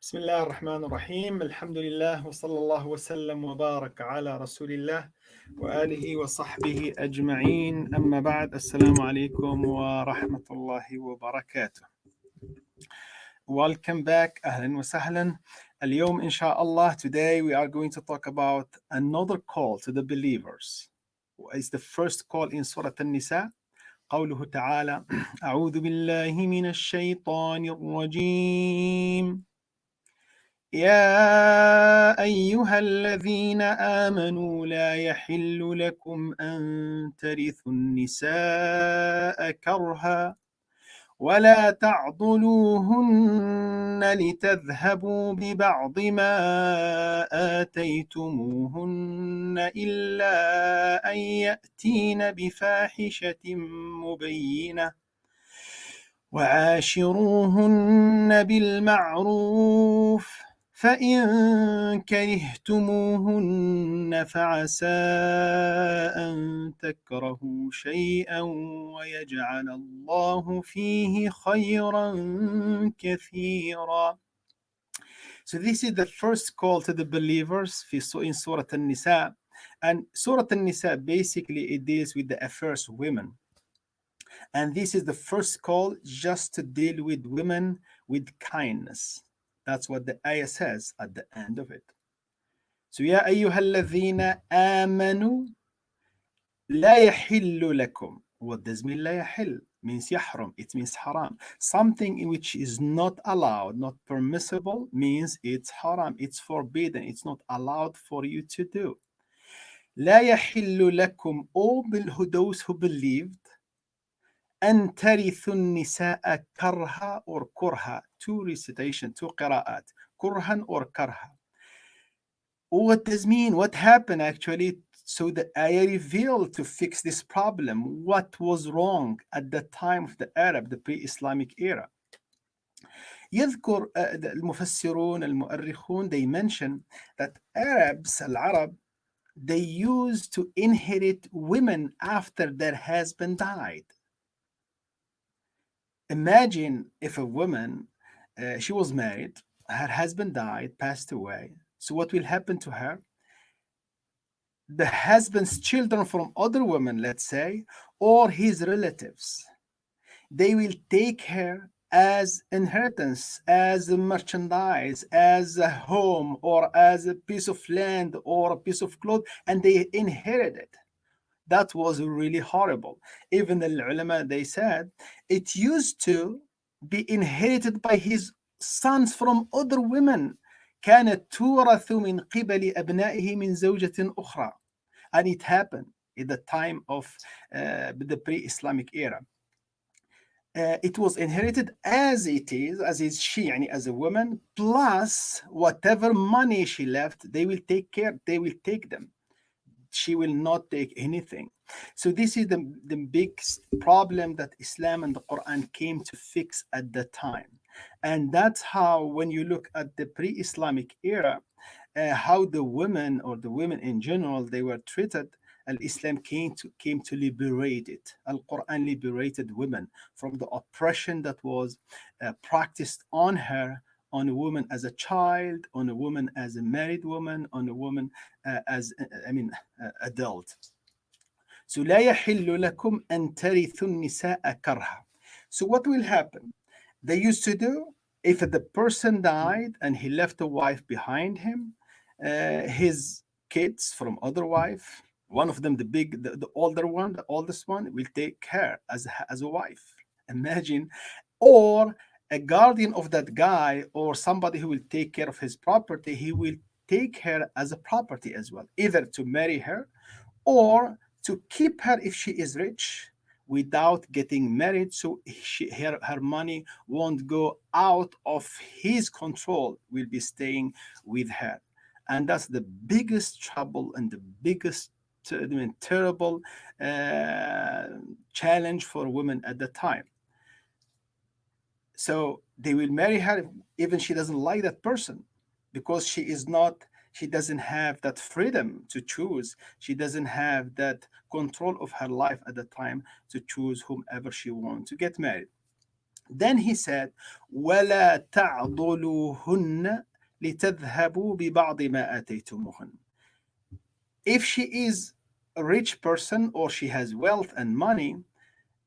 بسم الله الرحمن الرحيم. الحمد لله وصلى الله وسلم وبارك على رسول الله وآله وصحبه أجمعين. أما بعد، السلام عليكم ورحمة الله وبركاته. Welcome back. أهلا وسهلا. اليوم إن شاء الله, today we are going to talk about another call to the believers. It's the first call in Surah النساء. قوله تعالى أعوذ بالله من الشيطان الرجيم يا أيها الذين آمنوا لا يحل لكم أن ترثوا النساء كرها ولا تعضلوهن لتذهبوا ببعض ما آتيتموهن إلا أن يأتين بفاحشة مبينة وعاشروهن بالمعروف فإن كرهتموهن فعسى أن تكرهوا شيئا ويجعل الله فيه خيرا كثيرا. So this is the first call to the believers in Surah An-Nisa. And Surah An-Nisa basically it deals with the affairs of women. And this is the first call just to deal with women with kindness. That's what the ayah says at the end of it. So, يا أيها الذين آمنوا لا يحل لكم. What does mean لا يحل? Means يحرم. It means haram. Something which is not allowed, not permissible, means it's haram. It's forbidden. It's not allowed for you to do. لا يحل لكم. All those who believed أن ترثوا النساء كرها or كرها. Two recitation, two قراءات. كرها or كرها. What does mean? What happened actually? So the ayah revealed to fix this problem. What was wrong at the time of the Arab, the pre-Islamic era? يذكر المفسرون المؤرخون, they mention that Arabs, العرب, they used to inherit women after their husband died. Imagine if a woman, she was married, her husband died, passed away. So what will happen to her? The husband's children from other women, let's say, or his relatives, they will take her as inheritance, as a merchandise, as a home, or as a piece of land or a piece of cloth, and they inherit it. That was really horrible. Even the ulama, they said, it used to be inherited by his sons from other women. كانت تورث من قبل أبنائه من زوجة أخرى. And it happened at the time of the pre-Islamic era. It was inherited as it is, she, as a woman, plus whatever money she left, they will take them. She will not take anything. So this is the big problem that Islam and the Quran came to fix at the time. And that's how, when you look at the pre-Islamic era, how the women, or the women in general, they were treated. Islam came to liberate it. Al-Quran liberated women from the oppression that was practiced on her, on a woman as a child, on a woman as a married woman, on a woman adult. So لا يحل لكم أن ترثوا النساء كرها. So what will happen? They used to do, if the person died and he left a wife behind him, his kids from other wife, one of them, the older one, the oldest one, will take her as a wife. Imagine. Or a guardian of that guy, or somebody who will take care of his property, he will take her as a property as well, either to marry her or to keep her if she is rich without getting married, so her money won't go out of his control, will be staying with her. And that's the biggest trouble and the biggest terrible challenge for women at the time. So they will marry her even she doesn't like that person, because she doesn't have that freedom to choose. She doesn't have that control of her life at the time to choose whomever she wants to get married. Then he said, وَلَا تَعْضُلُوهُنَّ لِتَذْهَبُوا بِبَعْضِ مَا آتَيْتُمُهُنَّ. If she is a rich person or she has wealth and money,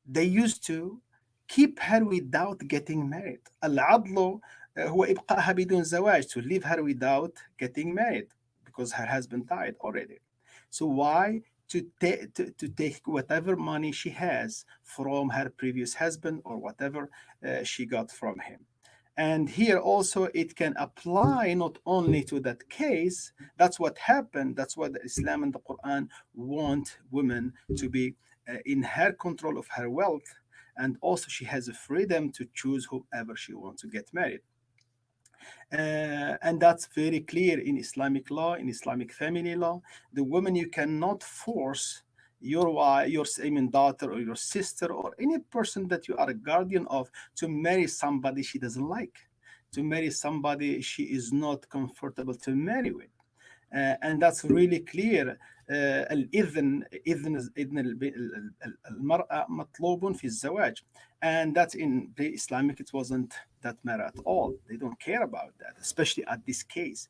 they used to keep her without getting married. العضل هو إبقائها بدون زواج, to leave her without getting married because her husband died already. So why? To take whatever money she has from her previous husband or whatever she got from him. And here also it can apply not only to that case. That's what happened. That's what Islam and the Quran want women to be in her control of her wealth. And also she has a freedom to choose whoever she wants to get married. And that's very clear in Islamic law, in Islamic family law. The woman, you cannot force your wife, your I mean, daughter or your sister or any person that you are a guardian of to marry somebody she doesn't like, to marry somebody she is not comfortable to marry with. And that's really clear. إذن المرأة مطلوب في الزواج, and that's in pre-Islamic it wasn't that matter at all. They don't care about that, especially at this case.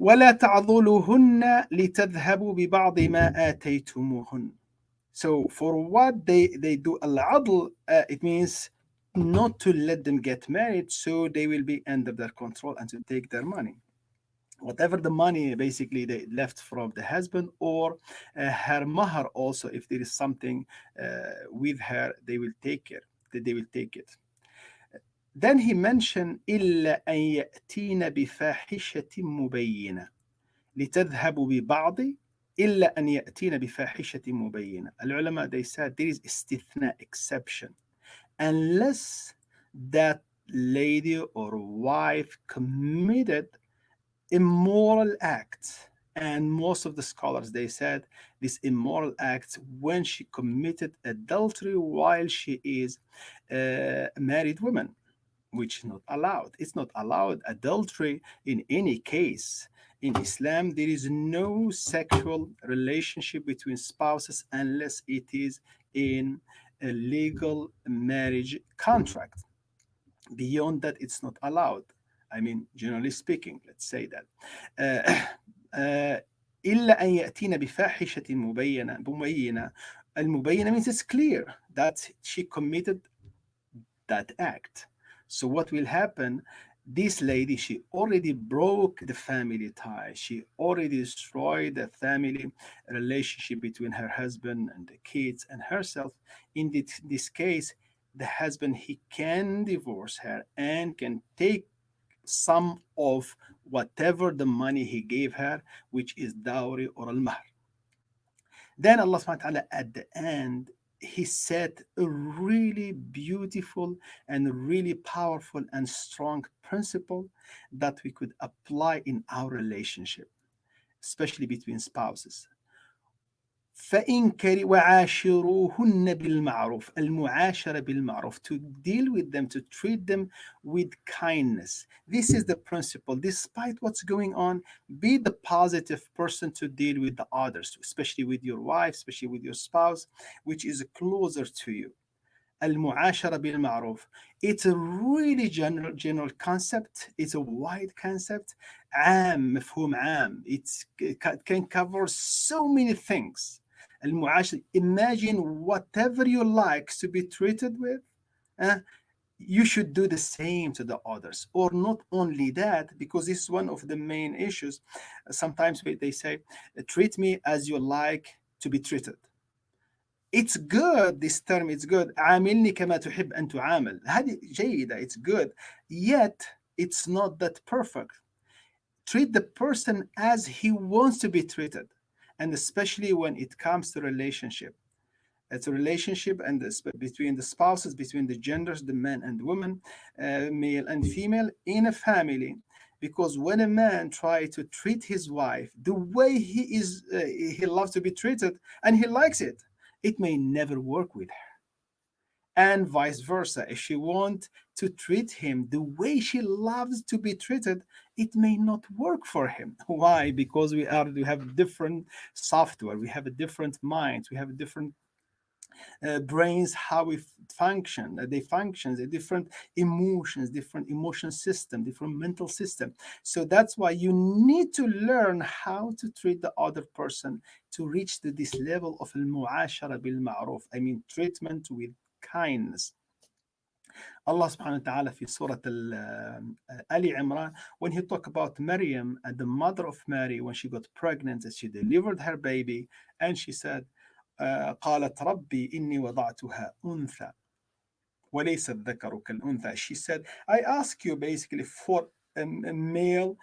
ولا تعضلوهن لتذهبوا ببعض ما آتيتموهن. So for what they do al-adl, it means not to let them get married, so they will be under their control and to take their money, whatever the money basically they left from the husband, or her mahar also, if there is something with her, they will take it. They will take it. Then he mentioned إلا أن يأتين بفاحشة مبينة لتذهبوا ببعض إلا أن يأتين بفاحشة مبينة. العلماء, they said there is استثناء, exception, unless that lady or wife committed immoral acts. And most of the scholars, they said this immoral act when she committed adultery while she is a married woman, which is not allowed. It's not allowed adultery in any case. In Islam, there is no sexual relationship between spouses unless it is in a legal marriage contract. Beyond that, it's not allowed. I mean, generally speaking, let's say that. إلا أن يأتين بفاحشة مبينة. المبينة means it's clear that she committed that act. So what will happen? This lady, she already broke the family tie. She already destroyed the family relationship between her husband and the kids and herself. In this case, the husband, he can divorce her and can take some of whatever the money he gave her, which is dowry or al-mahr. Then Allah subhanahu wa ta'ala at the end, he said a really beautiful and really powerful and strong principle that we could apply in our relationship, especially between spouses. فإن وعاشروهن بالمعروف. المعاشرة بالمعروف, to deal with them, to treat them with kindness. This is the principle. Despite what's going on, be the positive person to deal with the others, especially with your wife, especially with your spouse, which is closer to you. المعاشرة بالمعروف. It's a really general concept. It's a wide concept. عام, مفهوم عام. It can cover so many things. المعاشرة, imagine whatever you like to be treated with, you should do the same to the others. Or not only that, because this is one of the main issues. Sometimes they say, treat me as you like to be treated. It's good, this term, it's good. عاملني كما تحب أن تعامل. هذه جيدة, it's good. Yet, it's not that perfect. Treat the person as he wants to be treated. And especially when it comes to relationship. It's a relationship and between the spouses, between the genders, the men and women, male and female, in a family. Because when a man tries to treat his wife the way he loves to be treated, and he likes it, it may never work with her. And vice versa. If she wants to treat him the way she loves to be treated, it may not work for him. Why? Because we have different software, we have a different mind, we have a different brains, how we function. They function, the different emotions, different emotion system, different mental system. So that's why you need to learn how to treat the other person to reach to this level of al-mu'ashara bil ma'ruf. I mean, treatment with kindness. Allah subhanahu wa ta'ala في سورة Ali Imran, when he talked about Maryam and the mother of Mary when she got pregnant and she delivered her baby, and she said, قالت ربي إني وضعتها أنثى وليس الذكر كالأنثى. She said, I ask you basically for a male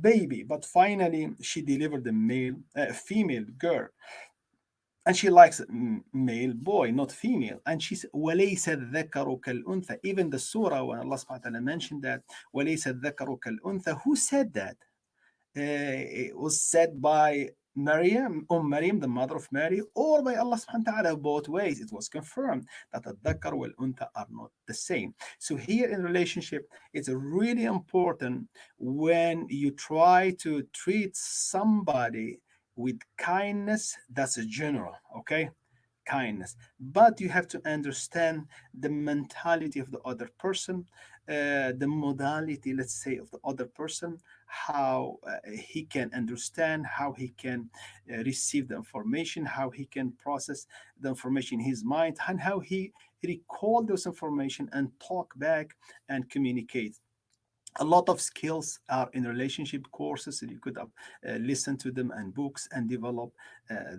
baby, but finally she delivered a female girl. And she likes male boy, not female. And she said, وليس الذكر كالأنثى. Even the surah, when Allah subhanahu wa ta'ala mentioned that, وليس الذكر كالأنثى, who said that? It was said by Maryam, Maryam, the mother of Mary, or by Allah subhanahu wa ta'ala. Both ways, it was confirmed that the dhakar wal untha are not the same. So here in relationship, it's really important when you try to treat somebody with kindness. That's a general, okay? Kindness, but you have to understand the mentality of the other person, the modality, let's say, of the other person, how he can understand, how he can receive the information, how he can process the information in his mind, and how he recall those information and talk back and communicate. A lot of skills are in relationship courses, and you could listen to them and books and develop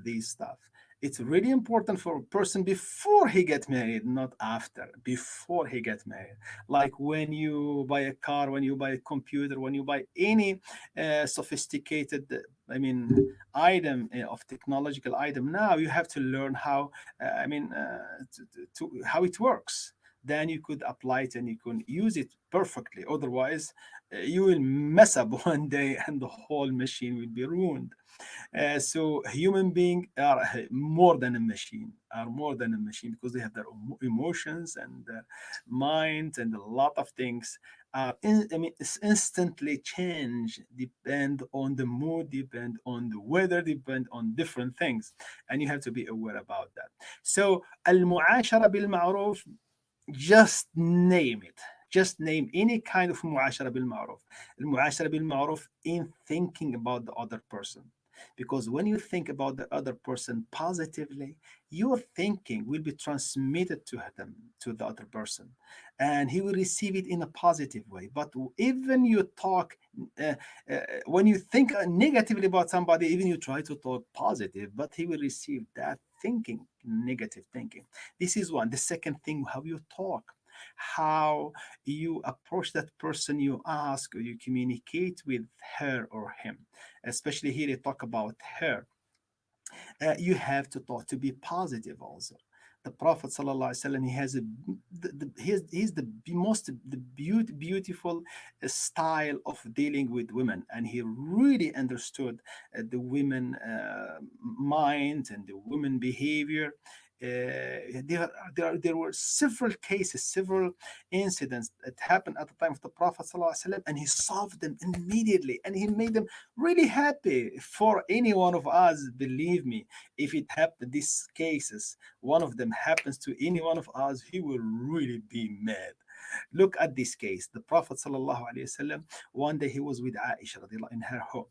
these stuff. It's really important for a person before he get married, not after, before he get married. Like when you buy a car, when you buy a computer, when you buy any sophisticated, I mean, item of technological item, now you have to learn how, how it works. Then you could apply it and you can use it perfectly. Otherwise, you will mess up one day and the whole machine will be ruined. So human beings are more than a machine, are more than a machine, because they have their emotions and their minds and a lot of things. It's instantly change, depend on the mood, depend on the weather, depend on different things, and you have to be aware about that. So al-mu'ashara bil ma'ruf, just name it. Just name any kind of mu'ashara bil ma'ruf. Mu'ashara bil ma'ruf in thinking about the other person. Because when you think about the other person positively, your thinking will be transmitted to them, to the other person, and he will receive it in a positive way. But even you talk, uh, when you think negatively about somebody, even you try to talk positive, but he will receive that thinking, negative thinking. This is one. The second thing, how you talk, how you approach that person, you ask or you communicate with her or him. Especially here, they talk about her. You have to talk to be positive also. The Prophet sallallahu alaihi wasallam, he has he's the most beautiful style of dealing with women, and he really understood the women mind and the women behavior. There were several cases, several incidents that happened at the time of the Prophet ﷺ, and he solved them immediately, and he made them really happy. For any one of us, believe me, if it happened, these cases, one of them happens to any one of us, he will really be mad. Look at this case. The Prophet ﷺ, one day he was with Aisha in her home,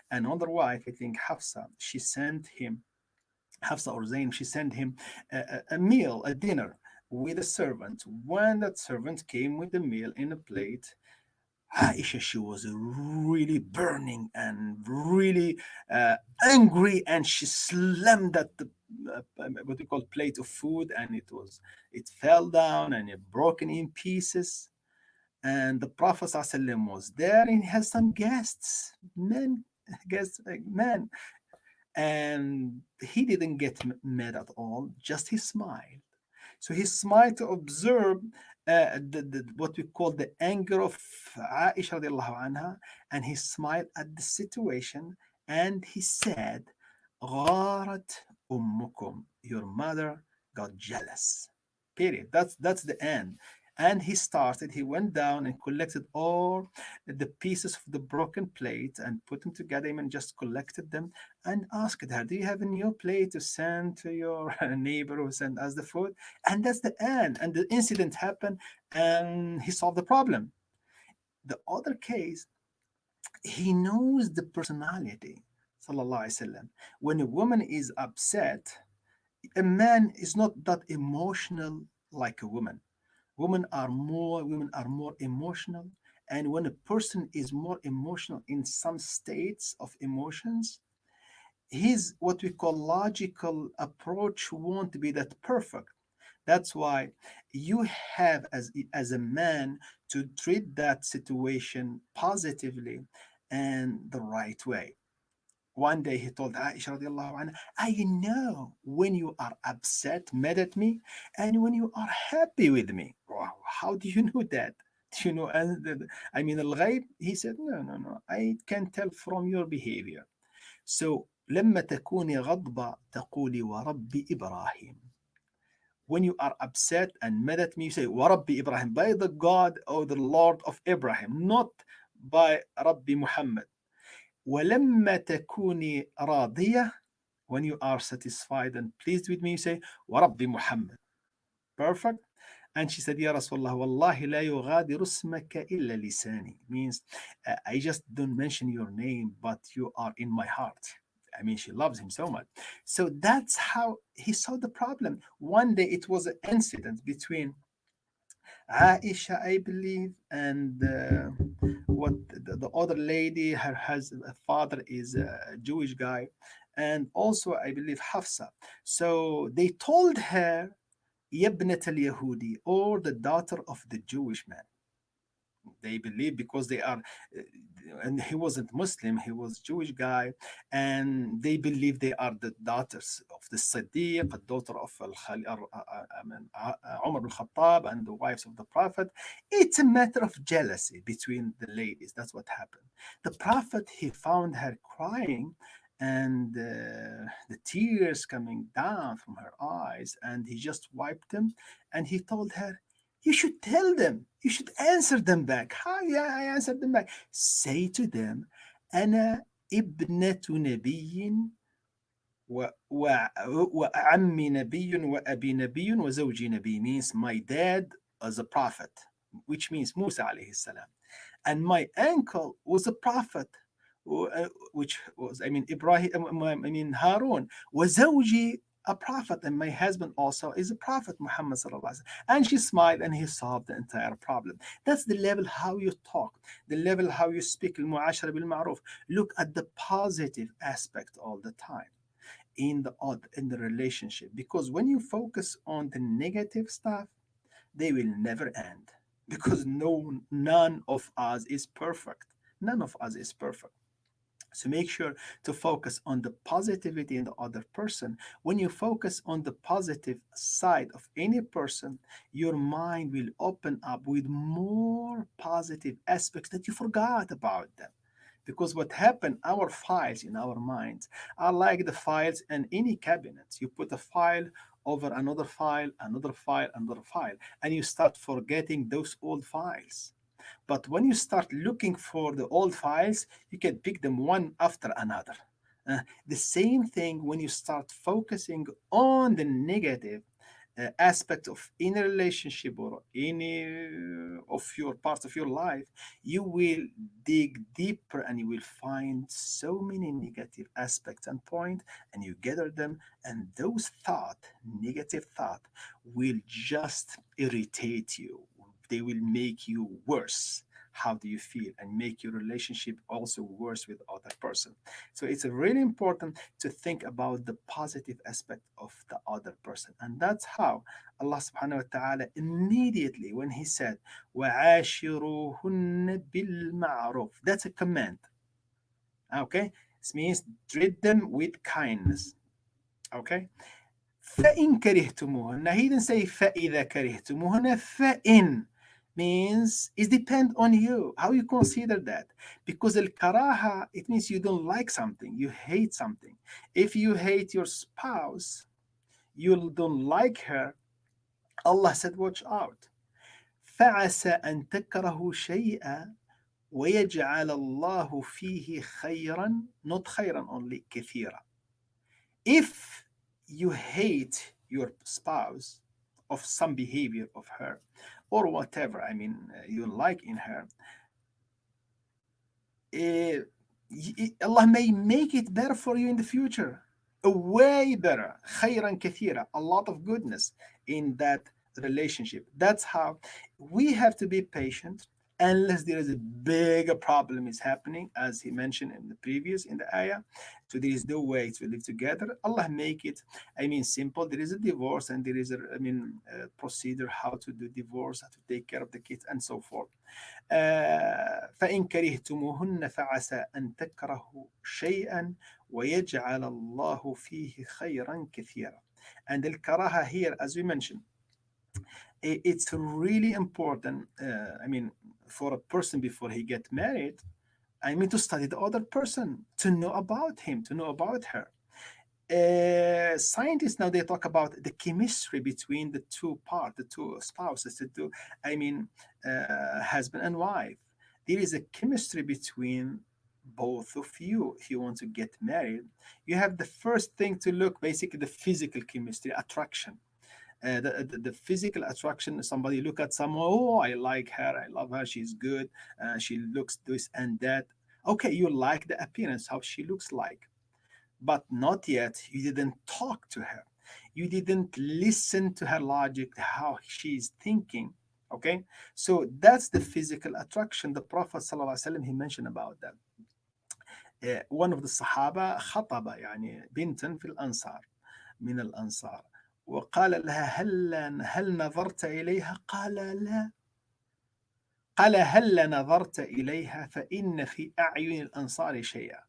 and another wife, I think Hafsa, she sent him, Hafsa or Zayn, she sent him a meal, a dinner with a servant. When that servant came with the meal in a plate, Aisha, she was really burning and really angry, and she slammed at the what we call plate of food, and it fell down and it broken in pieces. And the Prophet ﷺ was there, and he has some guests, men, guests, men, and he didn't get mad at all, just he smiled. So he smiled to observe what we call the anger of Aisha radiallahu anha, and he smiled at the situation, and he said, غارت أمكم, your mother got jealous. Period. That's the end. And he went down and collected all the pieces of the broken plate and put them together and just collected them and asked her, do you have a new plate to send to your neighbor who sent us the food? And that's the end. And the incident happened and he solved the problem. The other case, he knows the personality. Sallallahu Alaihi Wasallam. When a woman is upset, a man is not that emotional like a woman. Women are more emotional, and when a person is more emotional in some states of emotions, his what we call logical approach won't be that perfect. That's why you have as a man to treat that situation positively and the right way. One day he told Aisha radiallahu anha, I know when you are upset, mad at me, and when you are happy with me. Wow, how do you know that? Do you know? I mean, al-ghayb? He said, no, no, no. I can tell from your behavior. So, لما تكوني غضبة تقولي ورب إبراهيم. When you are upset and mad at me, you say, ورب Ibrahim, by the God or the Lord of Abraham, not by Rabbi Muhammad. ولما تكوني راضية, when you are satisfied and pleased with me, you say ورب محمد. Perfect. And she said, Ya Rasulullah, Wallahi la yughadiru ismaka illa lisani. Means, I just don't mention your name, but you are in my heart. I mean, she loves him so much. So that's how he saw the problem. One day it was an incident between Aisha, I believe, and what the other lady, her husband, father is a Jewish guy, and also I believe Hafsa. So they told her, Yabnat al Yahudi, or the daughter of the Jewish man. They believe because they are, and he wasn't Muslim, he was Jewish guy, and they believe they are the daughters of the Siddiq, the daughter of Umar al Khattab, and the wives of the Prophet. It's a matter of jealousy between the ladies. That's what happened. The Prophet, he found her crying, and the tears coming down from her eyes, and he just wiped them, and he told her, you should tell them. You should answer them back. How? Yeah, I answered them back. Say to them, أنا ابنة نبي وعمي نبي وأبي نبي وزوجي نبي, means my dad was a prophet, which means Musa alayhi salam, and my uncle was a prophet, which was, I mean, Ibrahim, I mean, Harun, وزوجي a prophet, and my husband also is a prophet, Muhammad sallallahu alaihi wasallam. And she smiled, and he solved the entire problem. That's the level how you talk, the level how you speak. Al-mu'ashara bil-ma'ruf. Look at the positive aspect all the time in the relationship, because when you focus on the negative stuff, they will never end, because none of us is perfect. None of us is perfect. So make sure to focus on the positivity in the other person. When you focus on the positive side of any person, your mind will open up with more positive aspects that you forgot about them. Because what happened, our files in our minds are like the files in any cabinet. You put a file over another file, another file, another file, and you start forgetting those old files. But when you start looking for the old files, you can pick them one after another. The same thing when you start focusing on the negative aspect of any relationship or any of your parts of your life, you will dig deeper and you will find so many negative aspects and points, and you gather them, and those negative thought, will just irritate you. They will make you worse. How do you feel, and make your relationship also worse with other person. So it's really important to think about the positive aspect of the other person, and that's how Allah subhanahu wa ta'ala immediately when he said وَعَاشِرُوهُنَّ بِالْمَعْرُوفِ, that's a command. Okay, this means treat them with kindness. Okay, فَإِن كَرِهْتُمُوهُنَّ, he didn't say فَإِذَا كَرِهْتُمُوهُنَّ. فَإِن means it depends on you, how you consider that. Because al-karaha, it means you don't like something, you hate something. If you hate your spouse, you don't like her, Allah said, watch out. فعسى أن تكرهوا شيئا ويجعل الله فيه خيرا, not خيرا only, كثيرا. If you hate your spouse of some behavior of her or whatever, I mean, you like in her, uh, Allah may make it better for you in the future. Way better. خيرا كثيرا. A lot of goodness in that relationship. That's how we have to be patient unless there is a big problem is happening, as he mentioned in the previous in the ayah. So there is no way to live together. Allah make it, I mean, simple. There is a divorce and there is a procedure how to do divorce, how to take care of the kids and so forth. فإن كرهتموهن فعسى أن تكرهوا شيئا ويجعل الله فيه خيرا كثيرا. And الكراهة here, as we mentioned, it's really important. I mean, for a person before he get married, I mean, to study the other person, to know about him, to know about her. Scientists now they talk about the chemistry between the the two spouses, the two, I mean, husband and wife. There is a chemistry between both of you. If you want to get married, you have the first thing to look, basically the physical chemistry, attraction. The physical attraction, somebody look at someone, oh, I like her, I love her, she's good, she looks this and that. Okay, you like the appearance, how she looks like, but not yet. You didn't talk to her. You didn't listen to her logic, how she's thinking. Okay, so that's the physical attraction. The Prophet ﷺ, he mentioned about that. One of the Sahaba خطب يعني بنتا في الأنصار من الأنصار وقال لها هل نظرت إليها؟ قال لا. قال هل نظرت إليها فإن في أعين الأنصار شيئا.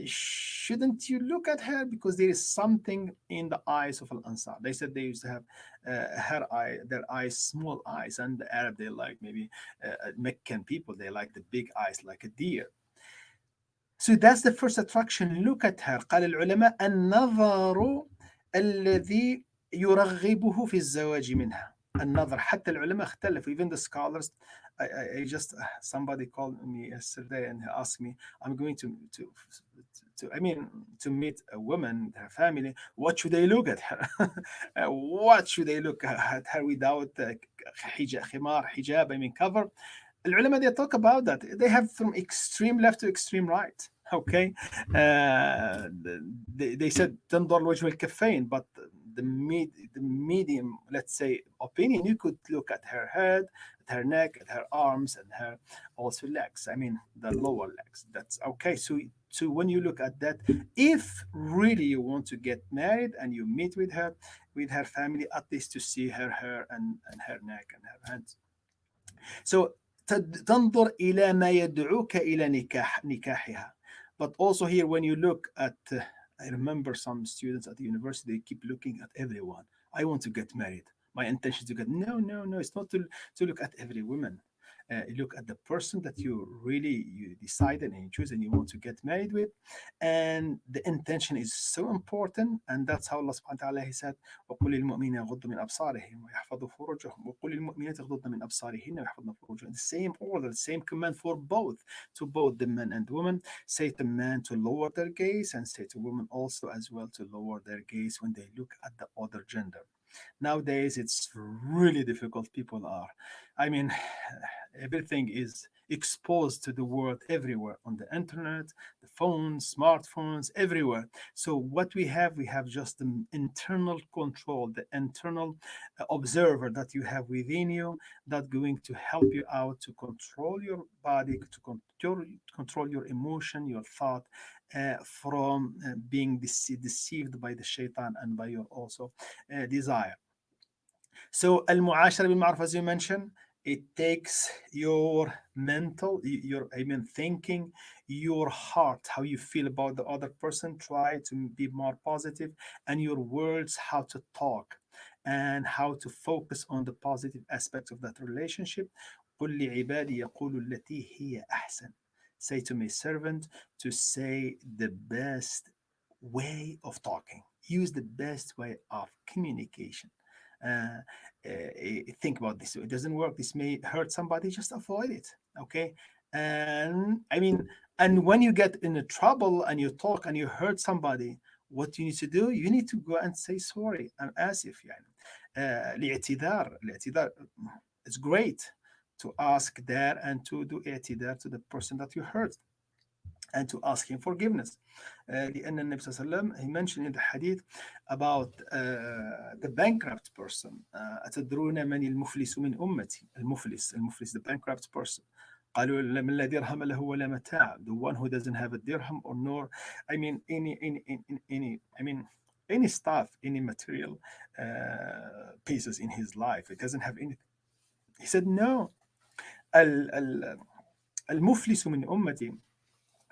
Shouldn't you look at her because there is something in the eyes of Al-Ansar? They said they used to have their eyes, small eyes, and the Arab they like maybe Meccan people they like the big eyes like a deer. So that's the first attraction. Look at her. قال العلماء النظر الذي يرغبه في الزواج منها. النظر حتى العلماء اختلفوا, even the scholars. I just somebody called me yesterday and asked me, I'm going to I mean to meet a woman, her family. What should they look at her? What should they look at her without خمار, hijab, I mean cover? العلماء they talk about that. They have from extreme left to extreme right. Okay, they said تنظر لوجه الكفين, but the medium, let's say, opinion, you could look at her head, at her neck, at her arms, and her also legs. I mean the lower legs. That's okay. So when you look at that, if really you want to get married and you meet with her family, at least to see her hair and her neck and her hands. So تنظر إلى ما يدعوك إلى نكاحها. But also here, when you look at, I remember some students at the university, they keep looking at everyone. I want to get married. My intention is to get, no, it's not to look at every woman. You look at the person that you decided and you choose and you want to get married with, and the intention is so important. And that's how Allah subhanahu wa ta'ala, he said, وَقُلِ الْمُؤْمِنِينَ يَغُضُّوا مِنْ أَبْصَارِهِمْ وَيَحْفَظُوا فُرُوجَهُم وَقُلِ الْمُؤْمِنَاتِ يَغْضُضْنَ مِنْ أَبْصَارِهِنَّ وَيَحْفَظْنَ فُرُوجَهُنَّ. The same order, the same command for both the men and women. Say to men to lower their gaze, and say to women also as well to lower their gaze when they look at the other gender. Nowadays, it's really difficult. People are, I mean, everything is exposed to the world everywhere on the internet, the phones, smartphones, everywhere. So what we have just the internal control, the internal observer that you have within you, that going to help you out to control your body, to control your emotion, your thought, from being deceived by the shaitan and by your also desire. So al-mu'ashara bil ma'ruf, as you mentioned, it takes your mental, your I mean thinking, your heart, how you feel about the other person. Try to be more positive, and your words, how to talk, and how to focus on the positive aspects of that relationship. قل لعبادي يقولوا التي هي أحسن. Say to my servant to say the best way of talking. Use the best way of communication. uh, think about this. It doesn't work. This may hurt somebody. Just avoid it. Okay. And I mean, and when you get in a trouble and you talk and you hurt somebody, what you need to do, you need to go and say sorry. I'm asif يعني. الاعتذار it's great to ask there and to do اعتذار to the person that you hurt and to ask him forgiveness. لأن النبي صلى الله عليه وسلم he mentioned in the hadith about the bankrupt person. أتدرون من المفلس من أمتي؟ المفلس the bankrupt person. قالوا من لا درهم له ولا متاع, the one who doesn't have a dirham or nor I mean any stuff, any material pieces in his life. It doesn't have anything. He said no. المفلس من أمتي,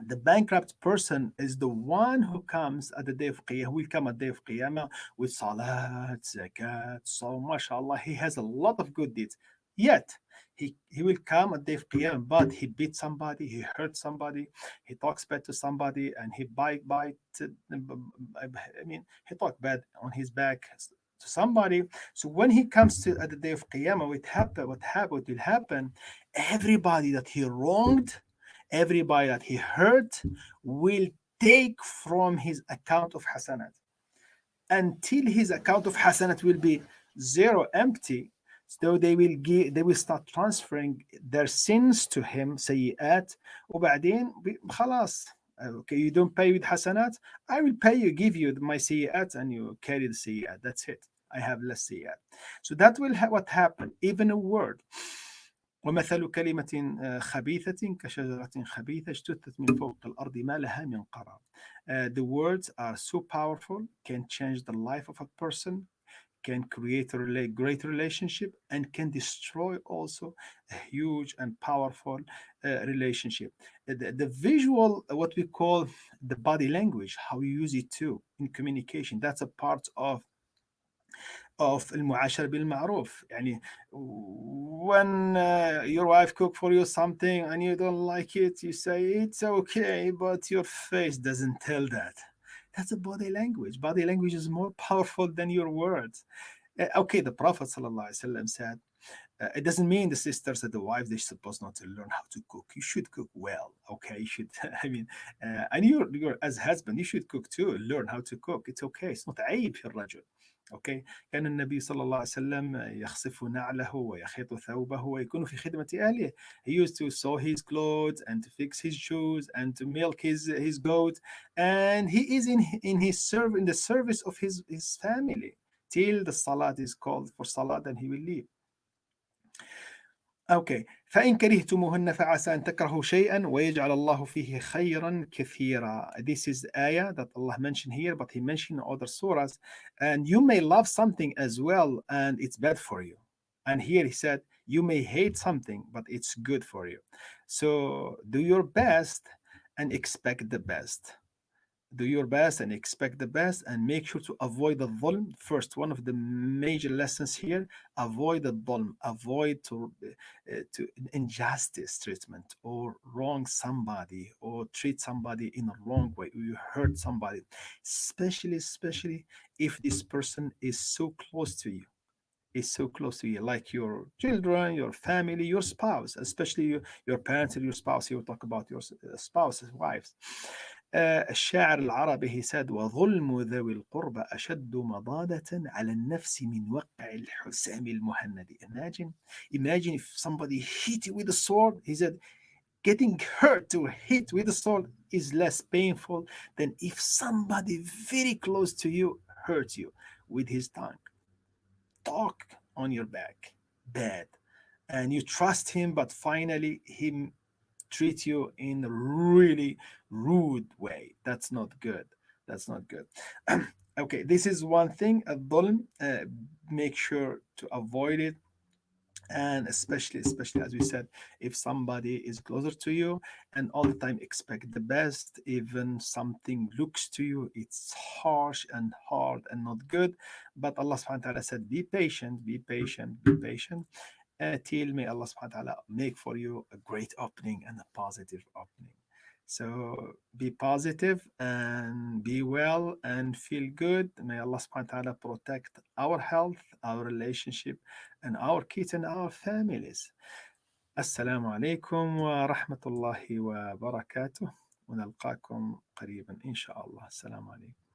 the bankrupt person is the one who comes at the day of Qiyamah, will come at the day of Qiyamah with salat, zakat, so mashallah, he has a lot of good deeds. Yet, he will come at the day of Qiyamah, but he beat somebody, he hurt somebody, he talks bad to somebody, and he he talked bad on his back to somebody. So when he comes to at the day of Qiyamah, what will happen? Everybody that he wronged, everybody that he hurt will take from his account of hasanat until his account of hasanat will be zero, empty. So they will start transferring their sins to him, سيئات, وبعدين خلاص. Okay, you don't pay with hasanat, I will pay you, give you my سيئات, and you carry the سيئات. That's it. I have less سيئات. So that will what happened. Even a word. ومثل كلمة خبيثة كشجرة خبيثة اجتثت من فوق الأرض ما لها من قرار. The words are so powerful, can change the life of a person, can create a great relationship, and can destroy also a huge and powerful relationship. The visual, what we call the body language, how you use it too in communication, that's a part of المعاشرة بالمعروف. يعني when your wife cook for you something and you don't like it, you say it's okay, but your face doesn't tell that. That's a body language. Body language is more powerful than your words. Okay, the Prophet ﷺ said, it doesn't mean the sisters and the wives, they're supposed not to learn how to cook. You should cook well, okay? You should, and you're as husband, you should cook too. Learn how to cook. It's okay. It's not عيب في الرجل. اوكي كان النبي صلى الله عليه وسلم يخصف نعله ويخيط ثوبه ويكون في خدمة أهله. He used to sew his clothes and to fix his shoes and to milk his goat, and he is in the service of his family till the salat is called for salat, and he will leave. Okay. فإن كرهتموهن فعسى أن تكرهوا شيئا ويجعل الله فيه خيرا كثيرا. This is ayah that Allah mentioned here, but He mentioned in other surahs. And you may love something as well, and it's bad for you. And here He said, you may hate something, but it's good for you. So do your best and expect the best. Do your best and expect the best, and make sure to avoid the dhulm. First, one of the major lessons here, avoid the dhulm, avoid to injustice treatment or wrong somebody or treat somebody in a wrong way, or you hurt somebody, especially if this person is so close to you, like your children, your family, your spouse, especially your parents and your spouse. You talk about your spouses, wives. الشاعر العربي he said وظلم ذوي القربى أشد مضادة على النفس من وقع الحسام المهند. Imagine if somebody hit you with a sword. He said getting hurt to hit with a sword is less painful than if somebody very close to you hurt you with his tongue. Talk on your back bad, and you trust him, but finally he treat you in a really rude way. That's not good. Okay, this is one thing, a dhulm. Make sure to avoid it, and especially as we said, if somebody is closer to you, and all the time expect the best. Even something looks to you it's harsh and hard and not good, but Allah subhanahu wa ta'ala said be patient, till may Allah subhanahu wa ta'ala make for you a great opening and a positive opening. So be positive and be well and feel good. May Allah subhanahu wa ta'ala protect our health, our relationship, and our kids and our families. Assalamu alaikum wa rahmatullahi wa barakatuh. ونلقاكم قريبا إن شاء الله. السلام عليكم.